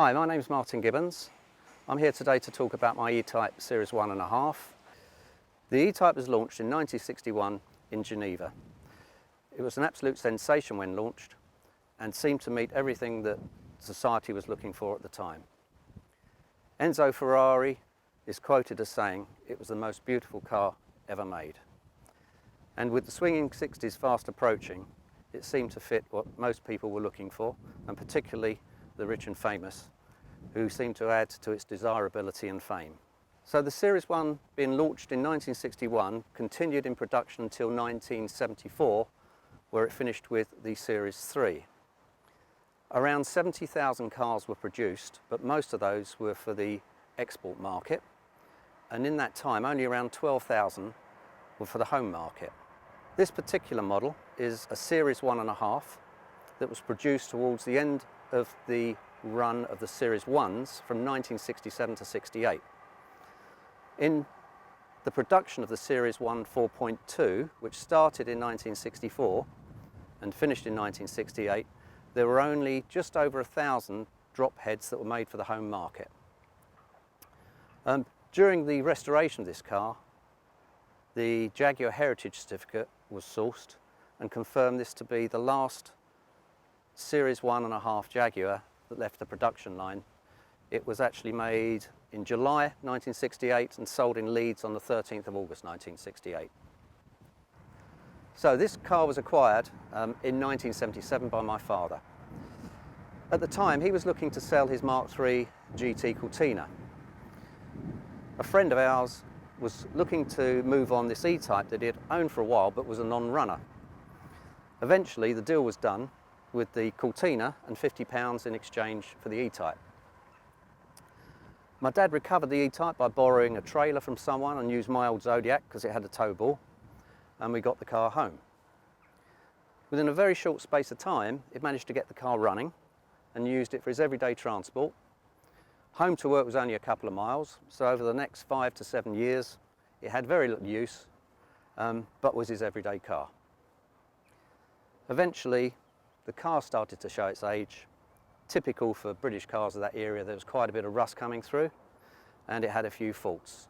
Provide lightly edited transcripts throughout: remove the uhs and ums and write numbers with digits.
Hi, my name's Martyn Gibbons. I'm here today to talk about my E-Type Series 1.5. The E-Type was launched in 1961 in Geneva. It was an absolute sensation when launched and seemed to meet everything that society was looking for at the time. Enzo Ferrari is quoted as saying it was the most beautiful car ever made. And with the swinging 60s fast approaching, it seemed to fit what most people were looking for, and particularly the rich and famous, who seemed to add to its desirability and fame. So the Series 1, being launched in 1961, continued in production until 1974, where it finished with the Series 3. Around 70,000 cars were produced, but most of those were for the export market. And in that time, only around 12,000 were for the home market. This particular model is a Series 1.5 that was produced towards the end of the run of the Series 1s from 1967 to 68. In the production of the Series 1 4.2, which started in 1964 and finished in 1968, there were only just over 1,000 drop heads that were made for the home market. During the restoration of this car, the Jaguar Heritage Certificate was sourced and confirmed this to be the last Series 1.5 Jaguar that left the production line. It was actually made in July 1968 and sold in Leeds on the 13th of August 1968. So this car was acquired in 1977 by my father. At the time, he was looking to sell his Mark III GT Cortina. A friend of ours was looking to move on this E-Type that he had owned for a while but was a non-runner. Eventually the deal was done with the Cortina and £50 in exchange for the E-Type. My dad recovered the E-Type by borrowing a trailer from someone and used my old Zodiac because it had a tow ball, and we got the car home. Within a very short space of time, it managed to get the car running and used it for his everyday transport. Home to work was only a couple of miles, so over the next 5 to 7 years, it had very little use, but was his everyday car. Eventually, the car started to show its age. Typical for British cars of that era, there was quite a bit of rust coming through, and it had a few faults.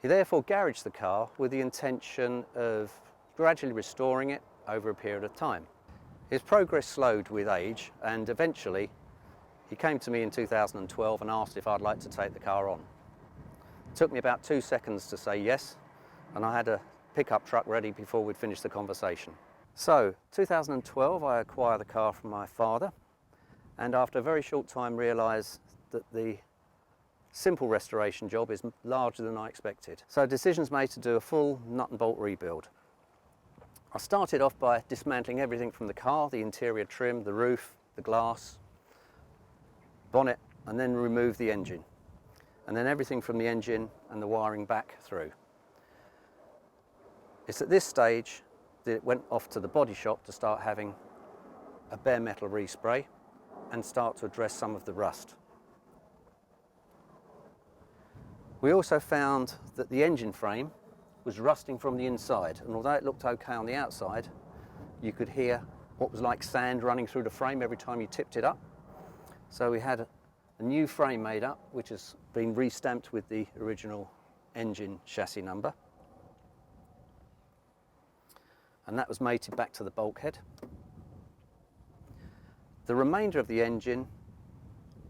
He therefore garaged the car with the intention of gradually restoring it over a period of time. His progress slowed with age, and eventually he came to me in 2012 and asked if I'd like to take the car on. It took me about 2 seconds to say yes, and I had a pickup truck ready before we'd finished the conversation. So, 2012, I acquired the car from my father, and after a very short time realised that the simple restoration job is larger than I expected. So decisions made to do a full nut and bolt rebuild. I started off by dismantling everything from the car, the interior trim, the roof, the glass, bonnet, and then remove the engine. And then everything from the engine and the wiring back through. It's at this stage that it went off to the body shop to start having a bare metal respray and start to address some of the rust. We also found that the engine frame was rusting from the inside, and although it looked okay on the outside, you could hear what was like sand running through the frame every time you tipped it up. So we had a new frame made up, which has been re-stamped with the original engine chassis number. And that was mated back to the bulkhead. The remainder of the engine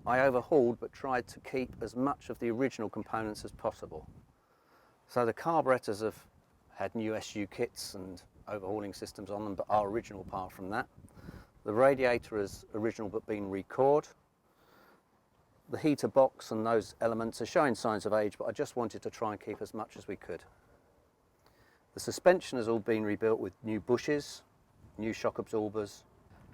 I overhauled, but tried to keep as much of the original components as possible. So the carburetors have had new SU kits and overhauling systems on them, but are original apart from that. The radiator is original but been recored. The heater box and those elements are showing signs of age, but I just wanted to try and keep as much as we could. The suspension has all been rebuilt with new bushes, new shock absorbers,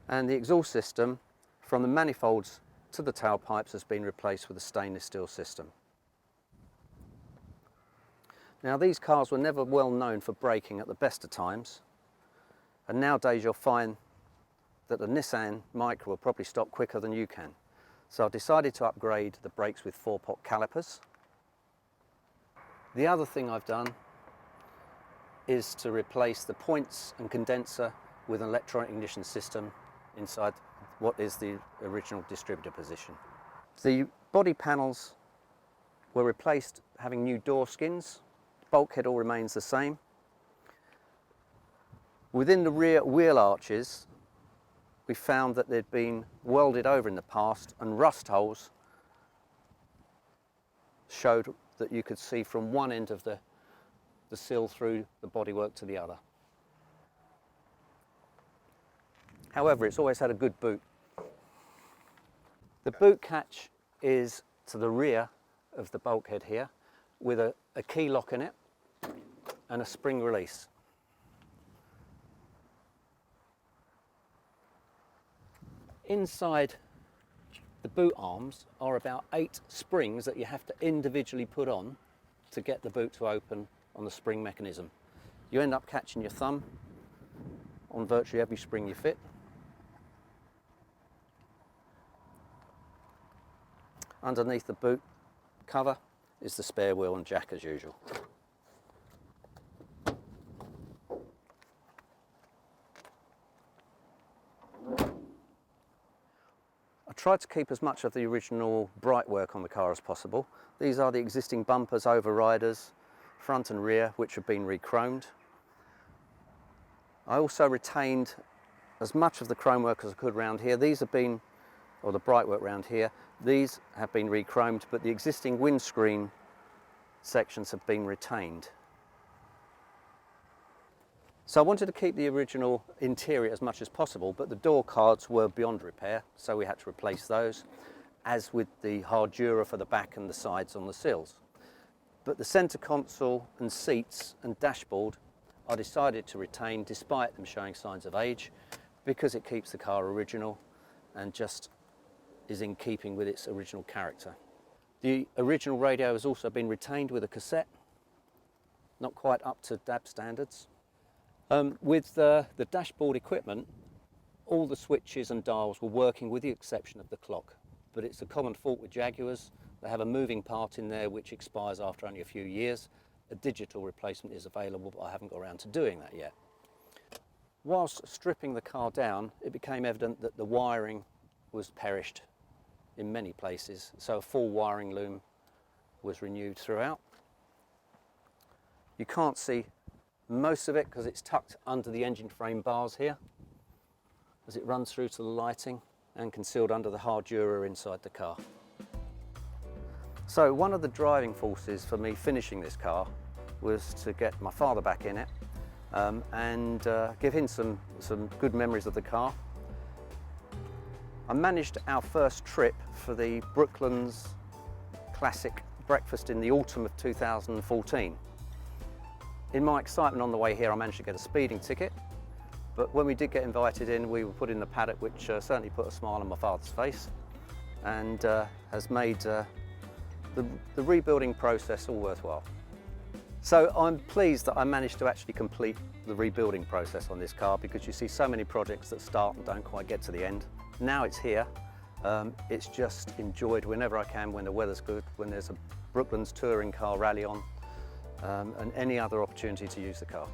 and the exhaust system from the manifolds to the tailpipes has been replaced with a stainless steel system. Now, these cars were never well known for braking at the best of times, and nowadays you'll find that a Nissan Micra will probably stop quicker than you can. So I've decided to upgrade the brakes with 4-pot calipers. The other thing I've done is to replace the points and condenser with an electronic ignition system inside what is the original distributor position. The body panels were replaced having new door skins. The bulkhead all remains the same. Within the rear wheel arches, we found that they'd been welded over in the past, and rust holes showed that you could see from one end of the sill through the bodywork to the other. However, it's always had a good boot. The boot catch is to the rear of the bulkhead here with a key lock in it and a spring release. Inside the boot arms are about 8 springs that you have to individually put on to get the boot to open on the spring mechanism. You end up catching your thumb on virtually every spring you fit. Underneath the boot cover is the spare wheel and jack as usual. I tried to keep as much of the original bright work on the car as possible. These are the existing bumpers, overriders, front and rear, which have been re-chromed. I also retained as much of the chrome work as I could around here. These have been, or the bright work around here, these have been re-chromed, but the existing windscreen sections have been retained. So I wanted to keep the original interior as much as possible, but the door cards were beyond repair, so we had to replace those, as with the hard dura for the back and the sides on the sills. But the centre console and seats and dashboard I decided to retain despite them showing signs of age, because it keeps the car original and just is in keeping with its original character. The original radio has also been retained with a cassette, not quite up to DAB standards. With the dashboard equipment, all the switches and dials were working with the exception of the clock, but it's a common fault with Jaguars. They have a moving part in there which expires after only a few years. A digital replacement is available, but I haven't got around to doing that yet. Whilst stripping the car down, it became evident that the wiring was perished in many places, so a full wiring loom was renewed throughout. You can't see most of it because it's tucked under the engine frame bars here as it runs through to the lighting, and concealed under the hard dura inside the car. So one of the driving forces for me finishing this car was to get my father back in it and give him some good memories of the car. I managed our first trip for the Brooklands Classic Breakfast in the autumn of 2014. In my excitement on the way here, I managed to get a speeding ticket, but when we did get invited in, we were put in the paddock, which certainly put a smile on my father's face and has made the rebuilding process all worthwhile. So I'm pleased that I managed to actually complete the rebuilding process on this car, because you see so many projects that start and don't quite get to the end. Now it's here, it's just enjoyed whenever I can, when the weather's good, when there's a Brooklands touring car rally on, and any other opportunity to use the car.